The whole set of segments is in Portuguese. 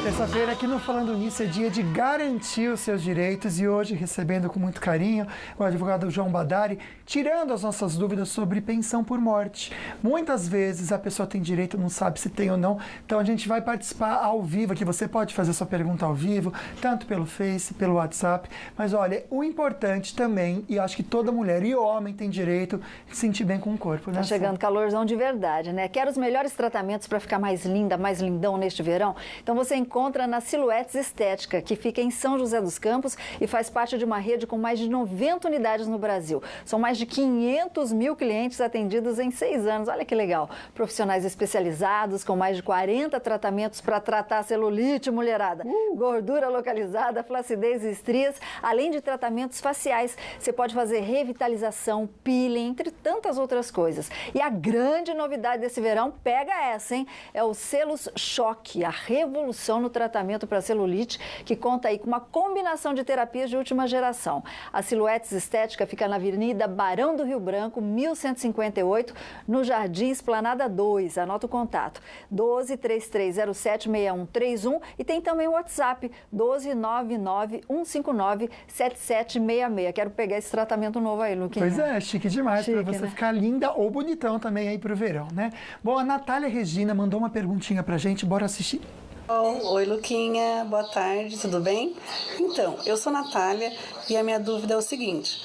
Terça-feira aqui no Falando Nisso é dia de garantir os seus direitos e hoje recebendo com muito carinho o advogado João Badari, tirando as nossas dúvidas sobre pensão por morte. Muitas vezes a pessoa tem direito, não sabe se tem ou não, então a gente vai participar ao vivo, que você pode fazer sua pergunta ao vivo, tanto pelo Face, pelo WhatsApp, mas olha, o importante também, e acho que toda mulher e homem tem direito de se sentir bem com o corpo, né? Tá chegando calorzão de verdade, né? Quer os melhores tratamentos para ficar mais linda, mais lindão neste verão? Então você encontra na Silhouettes Estética, que fica em São José dos Campos e faz parte de uma rede com mais de 90 unidades no Brasil. São mais de 500 mil clientes atendidos em 6 anos. Olha que legal. Profissionais especializados com mais de 40 tratamentos para tratar celulite, mulherada, gordura localizada, flacidez e estrias, além de tratamentos faciais. Você pode fazer revitalização, peeling, entre tantas outras coisas. E a grande novidade desse verão, pega essa, hein? É o Selos Choque, a revolução no tratamento para celulite, que conta aí com uma combinação de terapias de última geração. A Silhouettes Estética fica na Avenida Barão do Rio Branco, 1158, no Jardim Esplanada 2. Anota o contato, 12-3307-6131 e tem também o WhatsApp, 12991597766. Quero pegar esse tratamento novo aí, Luquinha. Pois é, chique demais para você, né, ficar linda ou bonitão também aí pro verão, né? Bom, a Natália Regina mandou uma perguntinha pra gente, bora assistir. Oi, Luquinha, boa tarde, tudo bem? Então, eu sou Natália e a minha dúvida é o seguinte,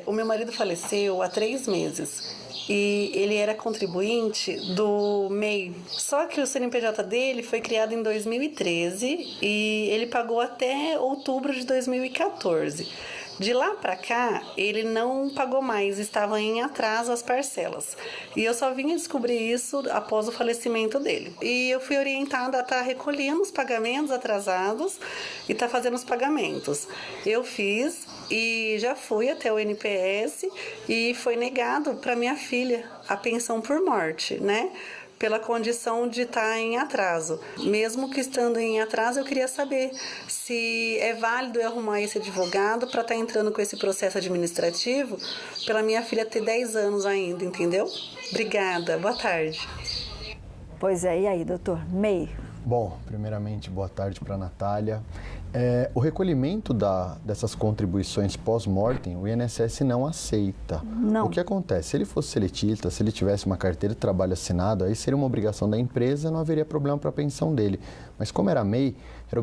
o meu marido faleceu há 3 meses e ele era contribuinte do MEI, só que o CNPJ dele foi criado em 2013 e ele pagou até outubro de 2014. De lá para cá, ele não pagou mais, estava em atraso as parcelas. E eu só vim descobrir isso após o falecimento dele. E eu fui orientada a estar recolhendo os pagamentos atrasados e estar fazendo os pagamentos. Eu fiz e já fui até o NPS e foi negado para minha filha a pensão por morte, né? Pela condição de estar em atraso. Mesmo que estando em atraso, eu queria saber se é válido eu arrumar esse advogado para estar entrando com esse processo administrativo, pela minha filha ter 10 anos ainda, entendeu? Obrigada, boa tarde. Pois é, e aí, doutor? MEI? Bom, primeiramente, boa tarde para a Natália. O recolhimento dessas contribuições pós-mortem, o INSS não aceita. Não. O que acontece? Se ele fosse seletista, se ele tivesse uma carteira de trabalho assinada, aí seria uma obrigação da empresa, não haveria problema para a pensão dele. Mas como era MEI, era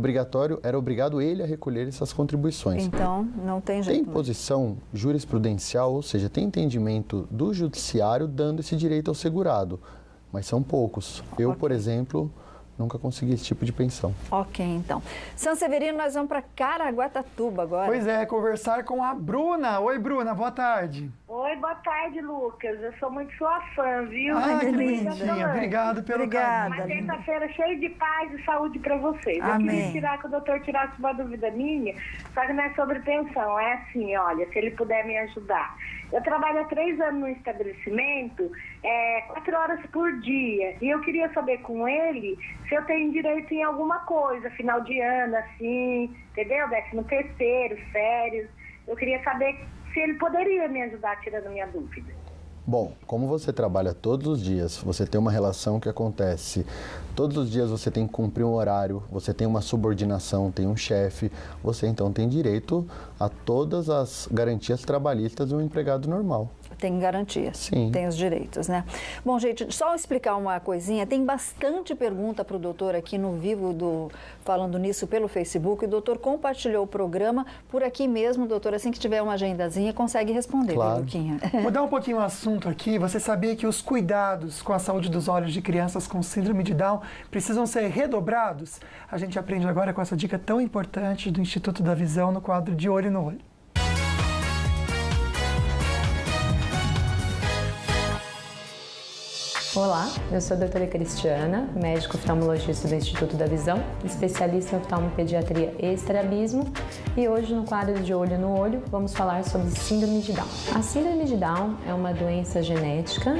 obrigado ele a recolher essas contribuições. Então, não tem jeito. Tem posição jurisprudencial, ou seja, tem entendimento do judiciário dando esse direito ao segurado, mas são poucos. Eu, por exemplo, nunca consegui esse tipo de pensão. Ok, então. São Severino, nós vamos para Caraguatatuba agora. Pois é, conversar com a Bruna. Oi, Bruna, boa tarde. Oi, boa tarde, Lucas. Eu sou muito sua fã, viu? Ah, que linda. bonitinha. Obrigado pelo Obrigada. carinho. Uma terça-feira cheia de paz e saúde para vocês. Amém. Eu queria que o doutor tirasse uma dúvida minha, só que não é sobre pensão. É assim, olha, se ele puder me ajudar. Eu trabalho há 3 anos no estabelecimento, 4 horas por dia. E eu queria saber com ele se eu tenho direito em alguma coisa, final de ano, assim, entendeu? 13º, férias. Eu queria saber se ele poderia me ajudar tirando minha dúvida. Bom, como você trabalha todos os dias, você tem uma relação que acontece, todos os dias você tem que cumprir um horário, você tem uma subordinação, tem um chefe, você então tem direito a todas as garantias trabalhistas de um empregado normal. Tem garantia. Sim. Tem os direitos, né? Bom, gente, só explicar uma coisinha. Tem bastante pergunta para o doutor aqui no vivo do Falando Nisso pelo Facebook. O doutor compartilhou o programa por aqui mesmo, doutor. Assim que tiver uma agendazinha, consegue responder, Claro. Viu, Luquinha? Mudar um pouquinho o assunto aqui, você sabia que os cuidados com a saúde dos olhos de crianças com síndrome de Down precisam ser redobrados? A gente aprende agora com essa dica tão importante do Instituto da Visão no quadro de Olho no Olho. Olá, eu sou a doutora Cristiana, médico oftalmologista do Instituto da Visão, especialista em oftalmopediatria e estrabismo, e hoje no quadro de Olho no Olho vamos falar sobre síndrome de Down. A síndrome de Down é uma doença genética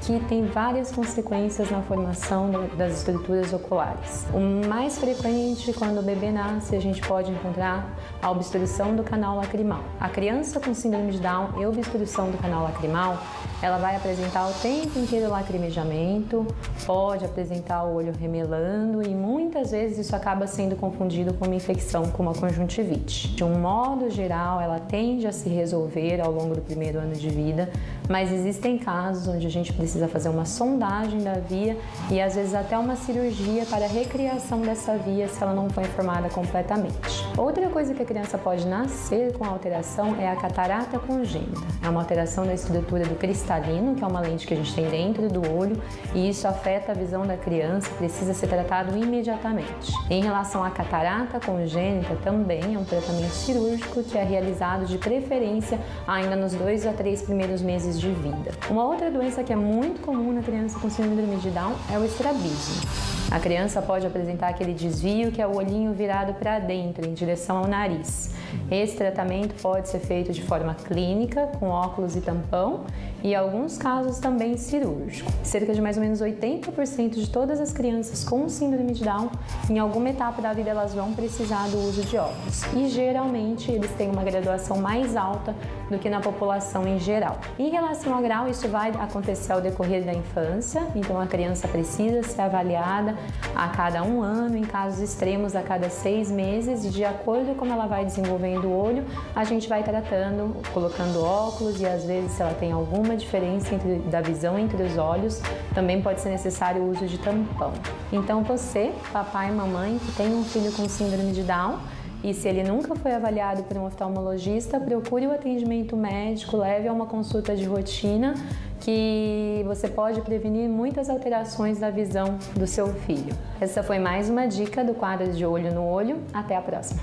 que tem várias consequências na formação das estruturas oculares. O mais frequente, quando o bebê nasce, a gente pode encontrar a obstrução do canal lacrimal. A criança com síndrome de Down e obstrução do canal lacrimal, ela vai apresentar o tempo inteiro lacrimal lacrimejamento, pode apresentar o olho remelando e muitas vezes isso acaba sendo confundido com uma infecção como a conjuntivite. De um modo geral, ela tende a se resolver ao longo do primeiro ano de vida, mas existem casos onde a gente precisa fazer uma sondagem da via e às vezes até uma cirurgia para a recriação dessa via se ela não foi formada completamente. Outra coisa que a criança pode nascer com alteração é a catarata congênita. É uma alteração da estrutura do cristalino, que é uma lente que a gente tem dentro do olho, e isso afeta a visão da criança, precisa ser tratado imediatamente. Em relação à catarata congênita, também é um tratamento cirúrgico que é realizado de preferência ainda nos 2 a 3 primeiros meses de vida. Uma outra doença que é muito comum na criança com síndrome de Down é o estrabismo. A criança pode apresentar aquele desvio que é o olhinho virado para dentro, em direção ao nariz. Esse tratamento pode ser feito de forma clínica, com óculos e tampão, e em alguns casos também cirúrgico. Cerca de mais ou menos 80% de todas as crianças com síndrome de Down, em alguma etapa da vida elas vão precisar do uso de óculos. E geralmente eles têm uma graduação mais alta do que na população em geral. Em relação ao grau, isso vai acontecer ao decorrer da infância, então a criança precisa ser avaliada a cada 1 ano, em casos extremos a cada 6 meses, e de acordo com como ela vai desenvolvendo o olho, a gente vai tratando, colocando óculos, e às vezes se ela tem alguma diferença da visão entre os olhos, também pode ser necessário o uso de tampão. Então você, papai e mamãe, que tem um filho com síndrome de Down, e se ele nunca foi avaliado por um oftalmologista, procure o atendimento médico, leve a uma consulta de rotina, que você pode prevenir muitas alterações da visão do seu filho. Essa foi mais uma dica do quadro de Olho no Olho. Até a próxima!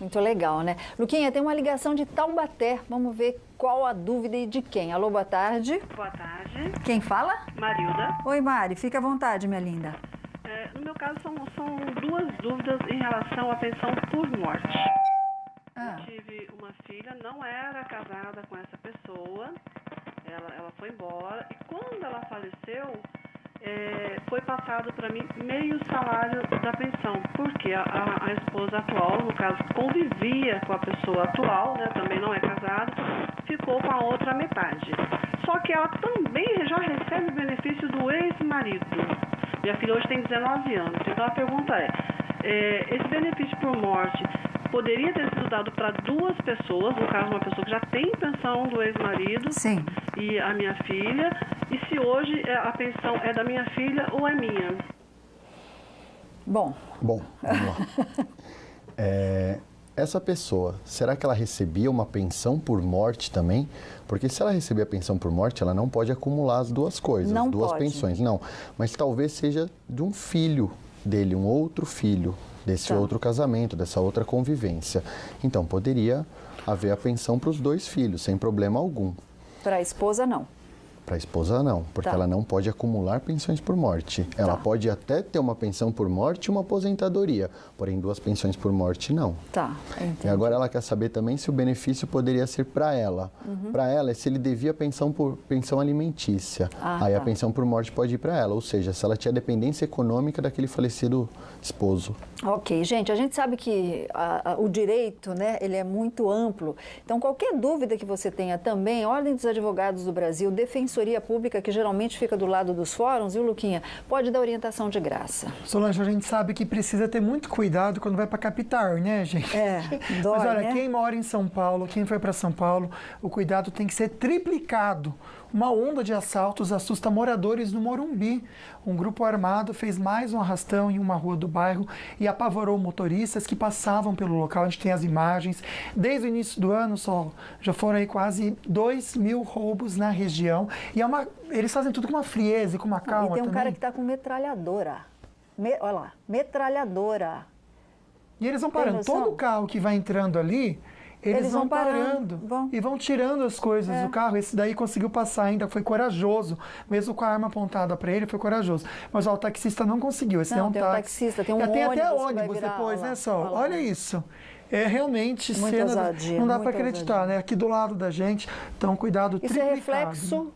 Muito legal, né? Luquinha, tem uma ligação de Taubaté. Vamos ver qual a dúvida e de quem. Alô, boa tarde. Boa tarde. Quem fala? Marilda. Oi, Mari. Fica à vontade, minha linda. No meu caso, são 2 dúvidas em relação à pensão por morte. Eu tive uma filha, não era casada com essa pessoa, ela foi embora, e quando ela faleceu, foi passado para mim meio salário da pensão, porque a esposa atual, no caso, convivia com a pessoa atual, né, também não é casada, ficou com a outra metade. Só que ela também já recebe o benefício do ex-marido. Minha filha hoje tem 19 anos, então a pergunta esse benefício por morte poderia ter sido dado para 2 pessoas, no caso uma pessoa que já tem pensão do ex-marido e a minha filha, e se hoje a pensão é da minha filha ou é minha? Bom, vamos lá. Essa pessoa, será que ela recebia uma pensão por morte também? Porque se ela receber a pensão por morte, ela não pode acumular as 2 coisas, não 2 pode. pensões. Não, mas talvez seja de um filho dele, um outro filho desse outro casamento, dessa outra convivência. Então, poderia haver a pensão para os 2 filhos, sem problema algum. Para a esposa, não. Para a esposa, não, porque ela não pode acumular pensões por morte. Ela pode até ter uma pensão por morte e uma aposentadoria, porém 2 pensões por morte, não. E agora ela quer saber também se o benefício poderia ser para ela. Para ela é se ele devia pensão alimentícia. Aí a pensão por morte pode ir para ela, ou seja, se ela tinha dependência econômica daquele falecido esposo. Ok, gente, a gente sabe que o direito, né, ele é muito amplo. Então, qualquer dúvida que você tenha também, Ordem dos Advogados do Brasil, Defensoria Pública, que geralmente fica do lado dos fóruns, viu, Luquinha? Pode dar orientação de graça. Solange, a gente sabe que precisa ter muito cuidado quando vai para a capital, né, gente? Dói, mas olha, né? Quem mora em São Paulo, quem foi para São Paulo, o cuidado tem que ser triplicado. Uma onda de assaltos assusta moradores no Morumbi. Um grupo armado fez mais um arrastão em uma rua do bairro e apavorou motoristas que passavam pelo local. A gente tem as imagens. Desde o início do ano, já foram aí quase 2.000 roubos na região. E eles fazem tudo com uma frieza e com uma calma também. E tem um cara que está com metralhadora. Olha lá, metralhadora. E eles vão parando. Todo carro que vai entrando ali... Eles vão parando e vão tirando as coisas do carro. Esse daí conseguiu passar ainda, foi corajoso. Mesmo com a arma apontada para ele, foi corajoso. Mas o taxista não conseguiu. Esse não, tem um taxista, tem um ônibus. Tem até ônibus depois, né, Sol? Olha isso. É realmente muito cena... ousadia, não dá para acreditar, né? Aqui do lado da gente, então cuidado triplicado. Isso é reflexo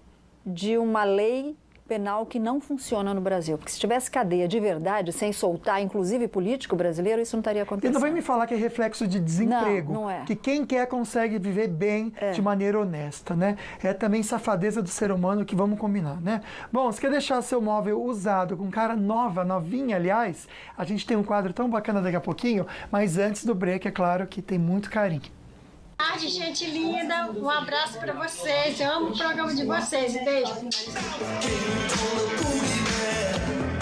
de uma lei penal que não funciona no Brasil. Porque se tivesse cadeia de verdade, sem soltar, inclusive político brasileiro, isso não estaria acontecendo. E não vai me falar que é reflexo de desemprego. Não é. Que quem quer consegue viver bem de maneira honesta, né? É também safadeza do ser humano que vamos combinar, né? Bom, você quer deixar seu móvel usado com cara nova, novinha, aliás? A gente tem um quadro tão bacana daqui a pouquinho, mas antes do break, é claro que tem muito carinho. Boa tarde, gente linda. Um abraço para vocês. Eu amo o programa de vocês. Beijo.